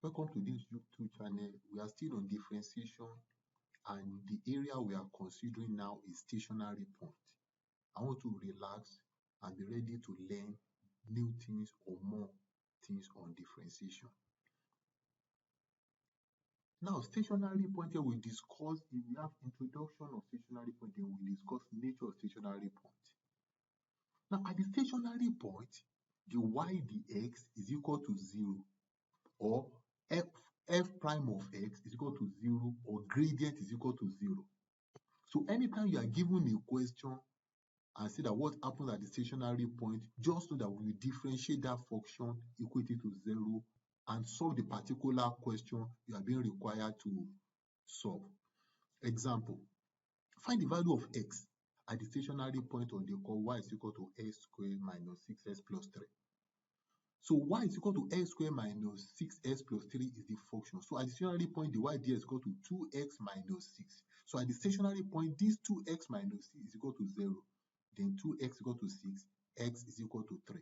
Welcome to this YouTube channel. We are still on differentiation, and the area we are considering now is stationary point. I want to relax and be ready to learn new things or more things on differentiation. Now, stationary point, here we discuss, if we have introduction of stationary point, then we discuss nature of stationary point. Now, at the stationary point, the y dx is equal to 0, or f prime of x is equal to 0, or gradient is equal to 0. So anytime you are given a question and say that what happens at the stationary point, just know that we will differentiate that function equated to 0 and solve the particular question you are being required to solve. Example, find the value of x at the stationary point on the curve y is equal to x squared minus 6x plus 3. So y is equal to x squared minus 6x plus 3 is the function. So at the stationary point, the y dx is equal to 2x minus 6. So at the stationary point, this 2x minus 6 is equal to 0. Then 2x is equal to 6, x is equal to 3.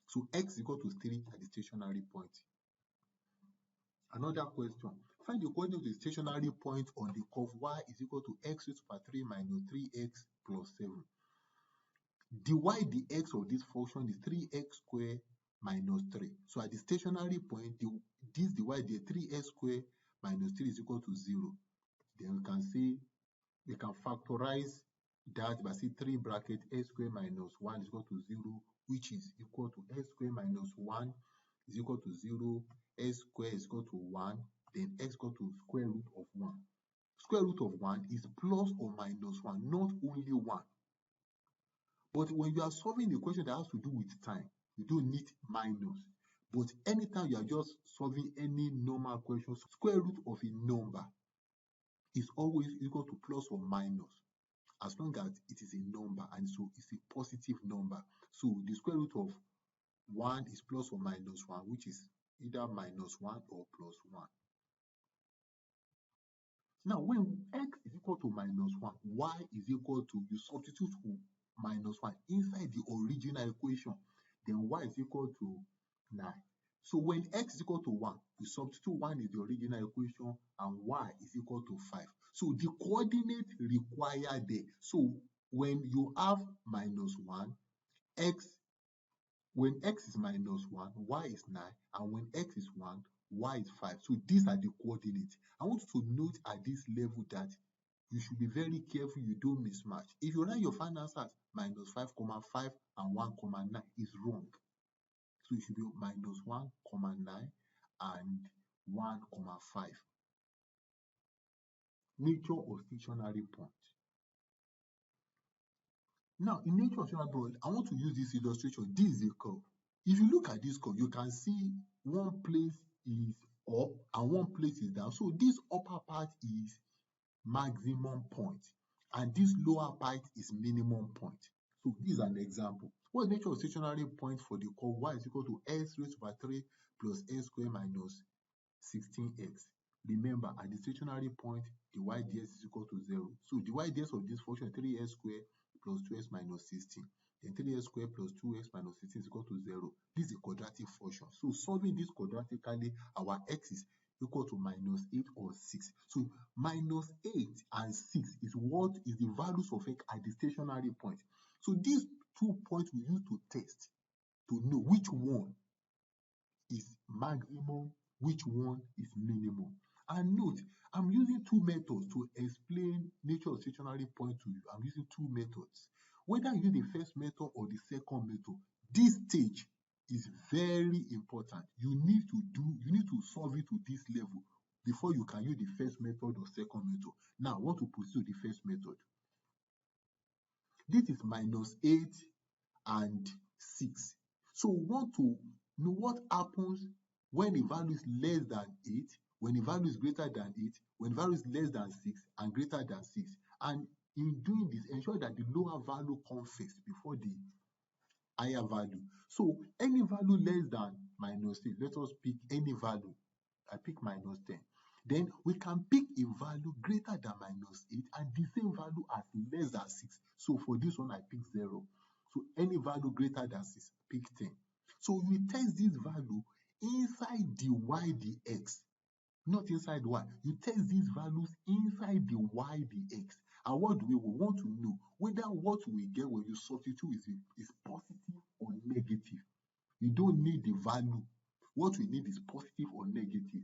So x is equal to 3 at the stationary point. Another question, find the coordinate of the stationary point on the curve y is equal to x raised to the power 3 minus 3x plus 7. The y dx of this function is 3x squared minus 3. So at the stationary point, this dy the 3x squared minus 3 is equal to 0. Then we can say, we can factorize that by saying 3 bracket x squared minus 1 is equal to 0, which is equal to x squared minus 1 is equal to 0, x squared is equal to 1, then x equal to square root of 1. Square root of 1 is plus or minus 1, not only 1. But when you are solving the question that has to do with time, you don't need minus. But anytime you are just solving any normal question, square root of a number is always equal to plus or minus, as long as it is a number, and so it's a positive number. So the square root of 1 is plus or minus 1, which is either minus 1 or plus 1. Now, when x is equal to minus 1, y is equal to, you substitute minus 1 inside the original equation, then y is equal to 9. So when x is equal to 1, you substitute 1 in the original equation and y is equal to 5. So the coordinate required there. So when you have minus 1, when x is minus 1, y is 9, and when x is 1, y is 5. So these are the coordinates. I want you to note at this level that you should be very careful you don't mismatch. If you write your final answer as minus 5,5 and 1,9 is wrong. So it should be minus 1,9 and 1,5. Nature of stationary point. Now, in nature of stationary point, I want to use this illustration. This is a curve. If you look at this curve, you can see one place is up and one place is down. So this upper part is maximum point, and this lower part is minimum point. So this is an example. What is the nature of stationary point for the curve y is equal to x raised to the power 3 plus x squared minus 16x. Remember, at the stationary point, the y dx is equal to 0. So the y dx of this function is 3x squared plus 2x minus 16. Then 3x squared plus 2x minus 16 is equal to 0. This is a quadratic function. So solving this quadratically, our x is equal to minus 8 or 6. So minus 8 and 6 is what is the values of x at the stationary point. So these 2 points we use to test to know which one is maximum, which one is minimum. And note, I'm using 2 methods to explain nature of stationary point to you. I'm using 2 methods. Whether you use the first method or the second method, this stage is very important. You need to solve it to this level before you can use the first method or second method. Now, I want to proceed to the first method. This is minus 8 and 6. So we want to know what happens when the value is less than 8, when the value is greater than 8, when the value is less than 6 and greater than 6. And in doing this, ensure that the lower value comes first before the higher value. So any value less than minus 8, let us pick any value. I pick minus 10. Then we can pick a value greater than minus 8 and the same value as less than 6. So for this one, I pick 0. So any value greater than 6, pick 10. So we test this value inside the y dx. not inside y. You test these values inside the y, the x. And what do we want to know? Whether what we get when you substitute is positive or negative. You don't need the value. What we need is positive or negative.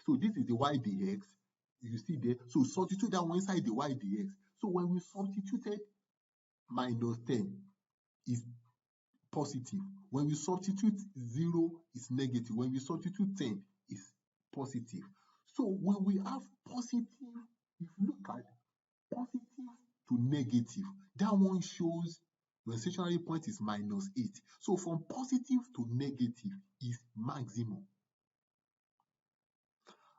So this is the y dx. You see there. So substitute that one inside the y dx. So when we substituted minus 10 is positive. When we substitute 0 is negative. When we substitute 10 is positive. So when we have positive, if you look at positive to negative, that one shows when stationary point is minus 8. So from positive to negative is maximum.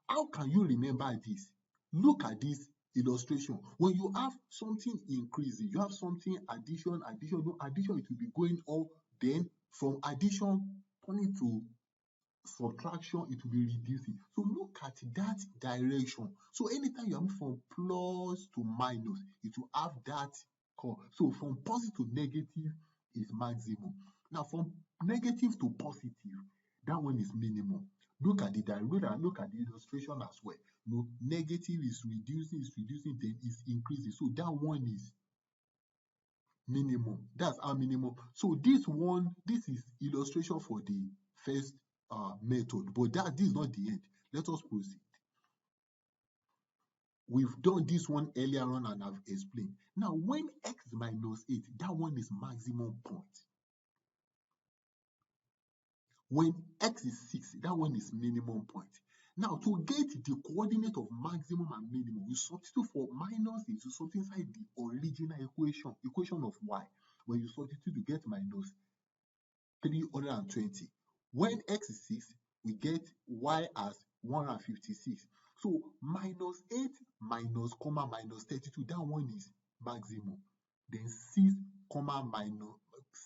How can you remember this? Look at this illustration. When you have something increasing, you have something addition, addition, no addition, it will be going up. Then from addition turning to subtraction, it will be reducing. So look at that direction. So anytime you move from plus to minus, it will have that curve. So from positive to negative is maximum. Now from negative to positive, that one is minimum. Look at the look at the illustration as well. No, negative is reducing, then is increasing. So that one is minimum. That's our minimum. So this is illustration for the first method, but this is not the end. Let us proceed. We've done this one earlier on and I've explained. Now, when x minus 8, that one is maximum point. When x is 6, that one is minimum point. Now, to get the coordinate of maximum and minimum, we substitute for minus into something inside the original equation of y. When you substitute, you get minus 320. When x is 6, we get y as 156. So minus 8 minus comma minus 32, that one is maximum. Then 6 comma minus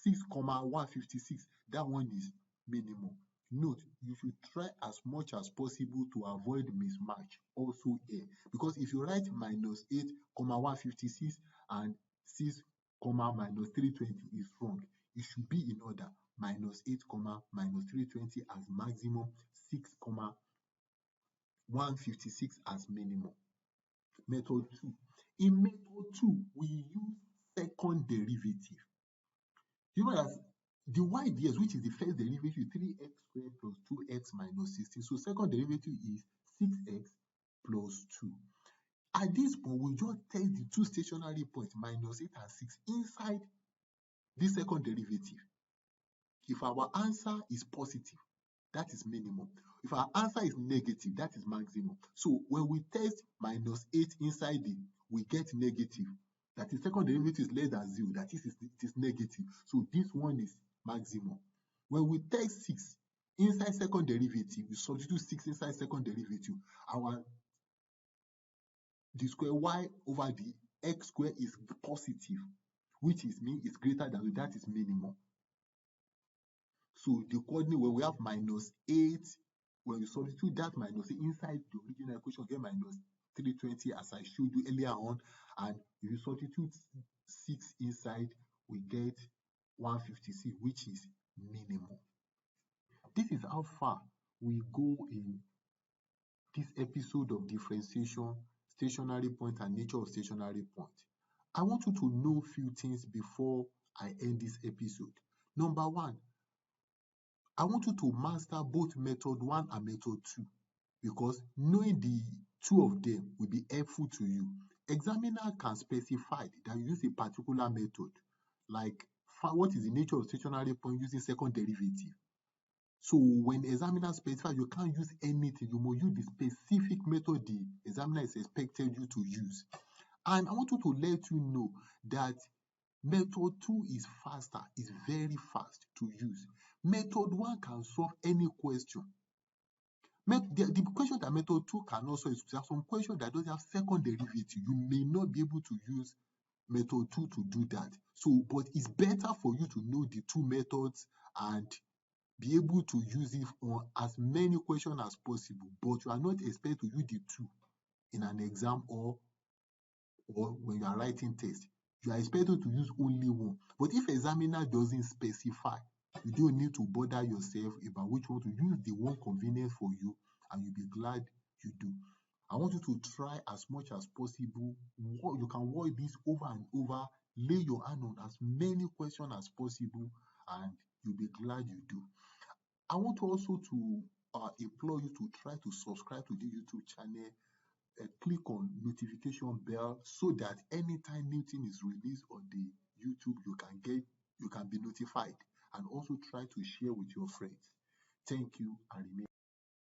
6 comma 156, that one is minimum. Note, you should try as much as possible to avoid mismatch also here, because if you write minus 8 comma 156 and 6 comma minus 320 is wrong. It should be in order: minus 8 comma minus 320 as maximum, 6 comma 156 as minimum. Method 2. In method 2, we use second derivative. You know that the y dx, which is the first derivative, 3x squared plus 2x minus 16. So second derivative is 6x plus 2. At this point, we just take the two stationary points, minus 8 and 6, inside this second derivative. If our answer is positive, that is minimum. If our answer is negative, that is maximum. So when we test minus 8 inside it, we get negative. That is, second derivative is less than 0. That is, it is negative. So this one is maximum. When we test 6 inside second derivative, we substitute 6 inside second derivative. The square y over the x square is positive, which is mean is greater than that is minimum. So the coordinate, when we have minus 8, when we substitute that minus 8 inside the original equation, get minus 320 as I showed you earlier on. And if you substitute 6 inside, we get 156, which is minimum. This is how far we go in this episode of differentiation, stationary point, and nature of stationary point. I want you to know a few things before I end this episode. Number 1, I want you to master both method 1 and method 2, because knowing the two of them will be helpful to you. Examiner can specify that you use a particular method, like what is the nature of stationary point using second derivative. So when examiner specifies, you can't use anything. You must use the specific method the examiner is expected you to use. And I want you to let you know that method 2 is faster, is very fast to use. Method 1 can solve any question. The question that method 2 can also is there are some questions that don't have second derivative. You may not be able to use method 2 to do that. So, but it's better for you to know the two methods and be able to use it on as many questions as possible. But you are not expected to use the two in an exam or when you are writing test. You are expected to use only one. But if examiner doesn't specify, you don't need to bother yourself about which one to use, the one convenient for you, and you'll be glad you do. I want you to try as much as possible. You can watch this over and over, lay your hand on as many questions as possible, and you'll be glad you do. I want also to implore you to try to subscribe to the YouTube channel, click on notification bell so that anytime new thing is released on the YouTube, you can be notified, and also try to share with your friends. Thank you and remain.